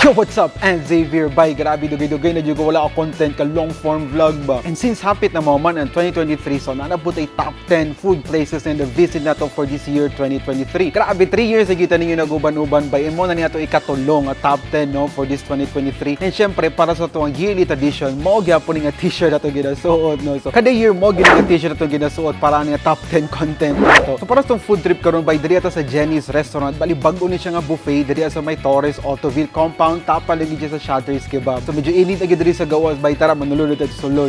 Yo, what's up? And Xavier, bye. Grabe, dugay-dugay na dyan ko wala ako content ka long form vlog ba. And since hapit na mo man ang 2023, so nanabot ay top 10 food places na visit na to for this year 2023. Grabe, 3 years na kita ninyo naguban-uban ba. Imo na niya to ikatulong at top 10 no for this 2023. And syempre, para sa tuwang yearly tradition, mo gyapon nga t-shirt na to ginasuot no. So kada year mo gina t-shirt na to ginasuot para nga top 10 content na to. So para sa food trip karon by diri ato sa Jenny's Restaurant, bali bag-o ni siya nga buffet diri sa may Torres Autoville compound tapa lagi dyan sa Shutters Kebab. So medyo init agad diri sa gawas bay tara manulod at sulod.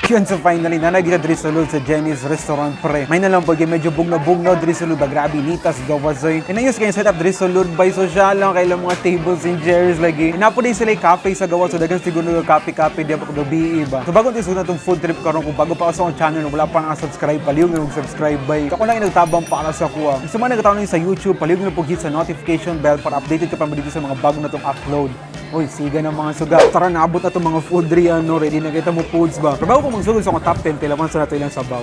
Yun, so finally, nanagita diri sa loob sa Jenny's Restaurant pre. May nalang pag medyo bugnaw-bugnaw diri sa loob, grabe nitas gawasoy. Inayos kayo setup diri sa loob by social lang kay mga tables and chairs lagi. Inapo din sila cafe sa gawas, so dagan siguro kape-kape di ba gabi ba. So bago tisuna tong food trip karon kung bago pa sa akong channel wala pa nga subscribe, palihog na mag-subscribe bay. Ako lang nagtabang para sa kuha. Gusto man nagtaon sa YouTube, palihog na hit sa notification bell para updated ka pa dito sa mga bago na tong upload. Uy, siga ng mga suga. Tara, naabot na itong mga food riyan, no? Ready na kita mo foods ba? Pero bago ko magsugod sa mga top 10, tilaman sa nato ilang sabaw.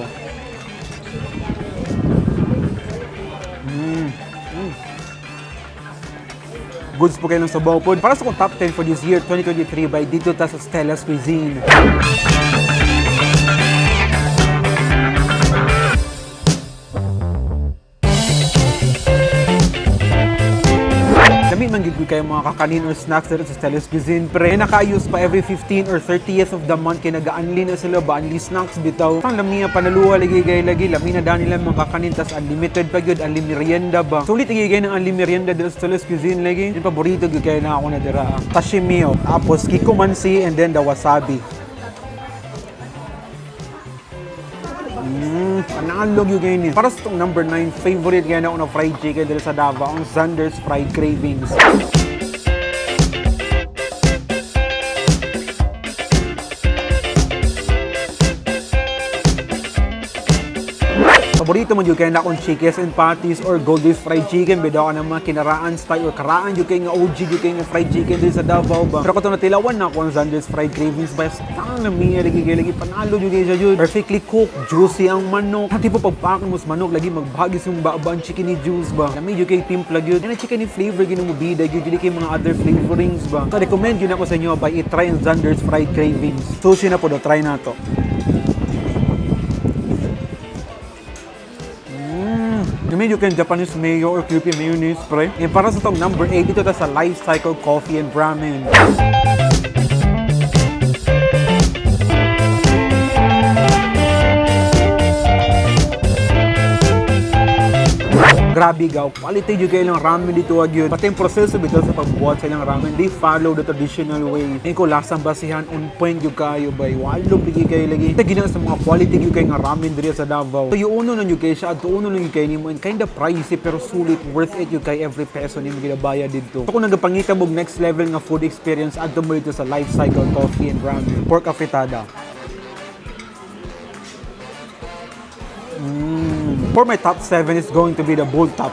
Goods po kayo ng sabaw po. Para sa akong top 10 for this year, 2023, by dito ta sa Stella's Cuisine. Dami man gid kayo mga kakanin or snacks dito sa Stella's Cuisine pre. Nakaayos pa every 15 or 30th of the month kay nag-unli na sila ba unli snacks bitaw. Ang lamiya panaluwa lagi lami na daan nila mga kakanin tas unlimited pa gyud unli merienda ba. Sulit gigay ng unli merienda dito sa Stella's Cuisine lagi. Yung paborito gyud kay na ako na dira. Sashimi, tapos kikumansi and then the wasabi. Panalog yung ganyan. Para sa itong number 9, favorite kaya na ako na fried chicken dito sa Davao, ang Zander's Fried Cravings. Paborito man yung kaya na akong chickens and patties or Goldie's fried chicken. Bida ka ng mga kinaraan style or karaan yung kaya nga OG yung kaya nga fried chicken din sa Davao ba. Pero kung natilawan na ako ang Zander's Fried Cravings ba, ang namiya lagi panalo yung kaya siya. Perfectly cooked, juicy ang manok. Hati po pagpakin mo sa manok, lagi magbagis yung baabang chicken ni juice ba. Lami yung kaya timpla yun. Yan ang chicken ni flavor, yun ang mubida, yun kaya mga other flavorings ba. So recommend yun ako sa inyo ba, i-try ang Zander's Fried Cravings. Sushi na po do, try na to. Medyo kayong Japanese mayo or creepy mayonnaise pre. And para sa itong number 8, dito ta sa Life Cycle Coffee and Ramen. Grabe gaw, quality yung kayo ng ramen dito agyon. Pati yung proseso dito sa pagbuhat sa ilang ramen, they follow the traditional way. Ngayon ko lasang basihan, on point yung kayo ba, walong bigi kayo lagi. Ito gina sa mga quality yung kayo ng ramen dito sa Davao. So yung uno na yung kayo siya, at uno na yung kayo nimo, and kinda pricey pero sulit, worth it yung kayo every peso nimo ginabaya dito. So kung nagapangita mo next level nga food experience, add mo dito sa Life Cycle Coffee and Ramen. Pork afritada. For my top 7 is going to be the Bull Top.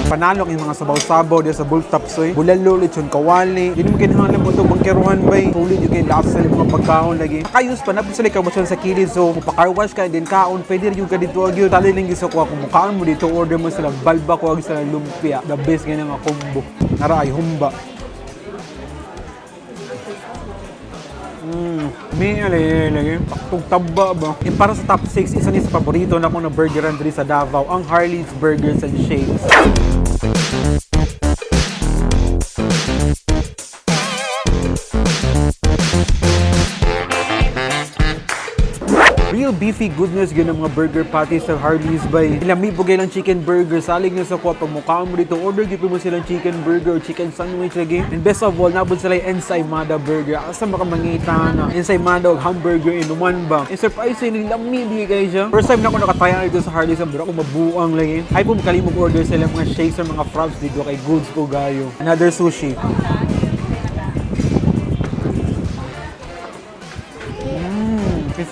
Panalo ang mga sabaw-sabaw dito sa Bull Top soy. Bulalo, lechon kawali. Hindi mo kinahanap mo ito bangkeruhan bay. Sulit yung kayo lasa sa mga pagkaon lagi. Nakayos pa, napos sila kabasyon sa kilid. So, mapaka-car wash ka, din kaon. Pwede rin yung ka dito agyo. Tali lang yung kuha. Kung mukhaan mo dito, order mo sila balba ko, sila lumpia. The best ganyan nga combo. Naray, humba. May lagi, paktong taba ba? E para sa top 6, isa ni sa paborito na ko na burgeran diri sa Davao, ang Harley's Burgers and Shakes. Real beefy goodness yun ang mga burger patties sa Harley's bay. Ilami po kayo lang chicken burger. Salig na sa kuha. Pag mukhaan mo dito, order gipo mo silang chicken burger or chicken sandwich lagi. And best of all, nabod sila yung ensaymada burger. Asa makamangita na. Ensaymada o hamburger in one ba. And surprisingly, lami di kayo siya. First time na ako nakataya dito sa Harley's. Pero ako mabuang lagi. Ay po makalimog order sila mga shakes or mga frogs dito kay Goods po gayo. Another sushi.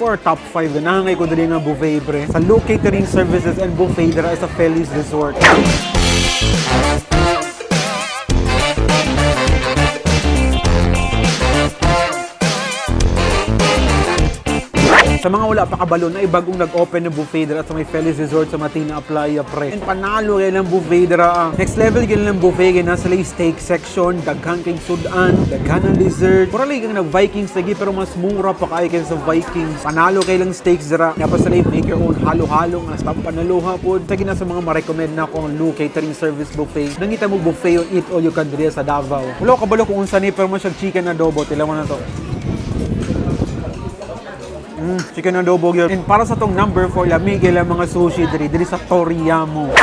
for our top 5 na nangay ko dali nga buffet pre. Sa Luke Catering Services and Buffet dira sa Feliz Resort. Sa mga wala pa kabalo na ibagong nag-open na buffet dira sa may Feliz Resort sa Matina Playa pre. And panalo kay lang buffet dira. Next level kay lang buffet kay nasa lay steak section, daghan kay sudan, daghan ng dessert. Pura lay kang nag-Vikings lagi pero mas mura pa kay sa Vikings. Panalo kay lang steaks dira. Tapos sa lay make your own halo-halo nga sa panaluha pod. Sige na sa mga ma-recommend na ko ang Luke Catering Service Buffet. Nangita mo buffet on eat all you can diri sa Davao. Wala kabalo kung unsa ni pero mo siyang chicken adobo, tilawan na to. Chicken adobo yun. And para sa tong number 4, lamig lang mga sushi diri sa Toriyamo.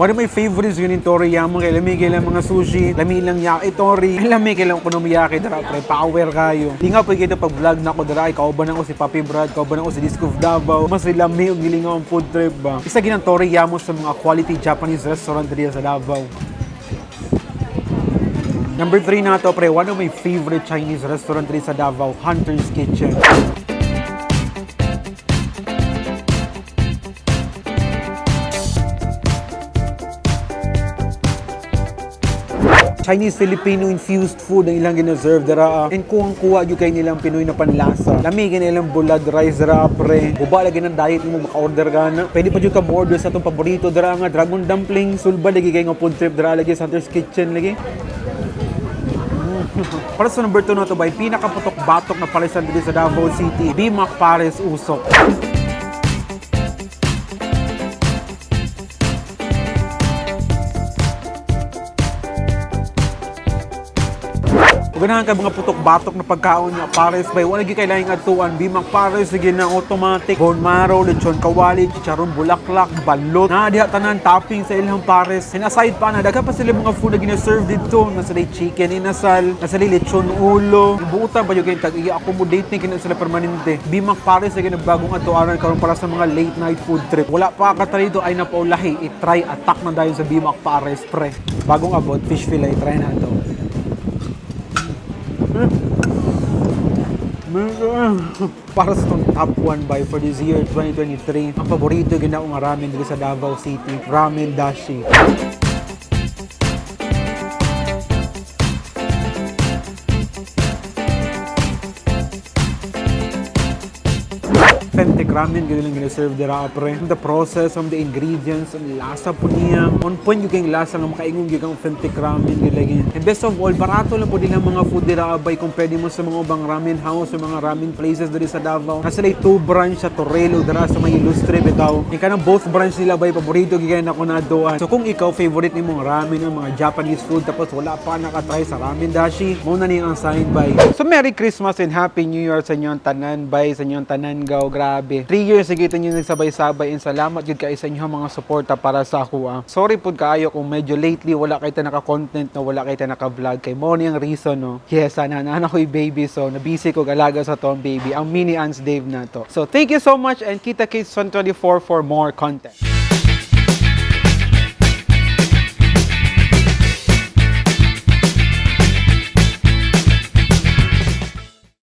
One of my favorites yun in Toriyamo kay lamig lang mga sushi, lamig lang yakitori, lamig lang okonomiyaki dara pre, power kayo. Di nga po kita pag vlog na ko dara, kauban ako si Papi Brad, kauban ako si Disco of Davao, mas lamig og gilingaw ang food trip ba. Isa ginang Toriyamo sa mga quality Japanese restaurant diri sa Davao. Number 3 na to pre, one of my favorite Chinese restaurant diri sa Davao, Hunter's Kitchen. Chinese-Filipino infused food ang ilang gina-serve dara. And kuwang-kuha yung kay nilang Pinoy na panlasa. Lamigin nilang bulad rice dara pre. Buba lagi ng diet mo maka-order ka na. Pwede pa yung ka-order sa itong paborito dara nga dragon dumpling. Sulba lagi kayo nga food trip dara lagi sa Hunter's Kitchen lagi. Para sa number 2 na to ba, pinakaputok-batok na palisan dito sa Davao City, Bimac Pares Usok. Ganahan ka mga putok-batok na pagkaon nga pares bay wala gi kailangan atuan Bimac Pares sige na automatic bone marrow, lechon kawali, chicharon bulaklak, balot na diha tanan topping sa ilang pares. And aside pa na daghan pa sila mga food na gina-serve dito, nasa lay chicken inasal, nasa lay lechon ulo, ibuutan pa yung kay tag i-accommodate ni kina sila permanente. Bimac Pares sige nagbagong atuaran karon para sa mga late night food trip. Wala pa ka dito ay napaulahi, i-try attack na dayon sa Bimac Pares pre. Bagong abot fish fillet, try na to. Para sa itong top 1 buy for this year 2023, ang paborito ginaong ramen dito sa Davao City, Ramen Dashi. Authentic ramen, ganun lang gina-serve dira pre. The process, the ingredients, ang lasa po niya. On point yung kayong lasa nga makaingong yung authentic ramen gilagin. And best of all, barato lang po nila mga food dira abay compare mo sa mga ubang ramen house, sa mga ramen places diri sa Davao. Nasa lay 2 branch sa Torrelo dira sa may Ilustre bitaw. Yung kanang both branch nila bay paborito gigayon ako na doan. So kung ikaw favorite nimong ramen ng mga Japanese food tapos wala pa nakatry sa Ramen Dashi, mo na niyo ang sign by. So Merry Christmas and Happy New Year sa inyong tanan bay, sa inyong tanan gaw. Grabe. 3 years na kita nyo nagsabay-sabay and salamat yun kayo sa inyo mga suporta para sa ako. Sorry po kaayo kung medyo lately wala kayo naka-content na wala kayo naka-vlog. Kay mo ang reason no. Yes, sana ako'y baby so nabisi ko galaga sa tong baby. Ang mini Ans Dave na to. So thank you so much and kita kits 124 for more content.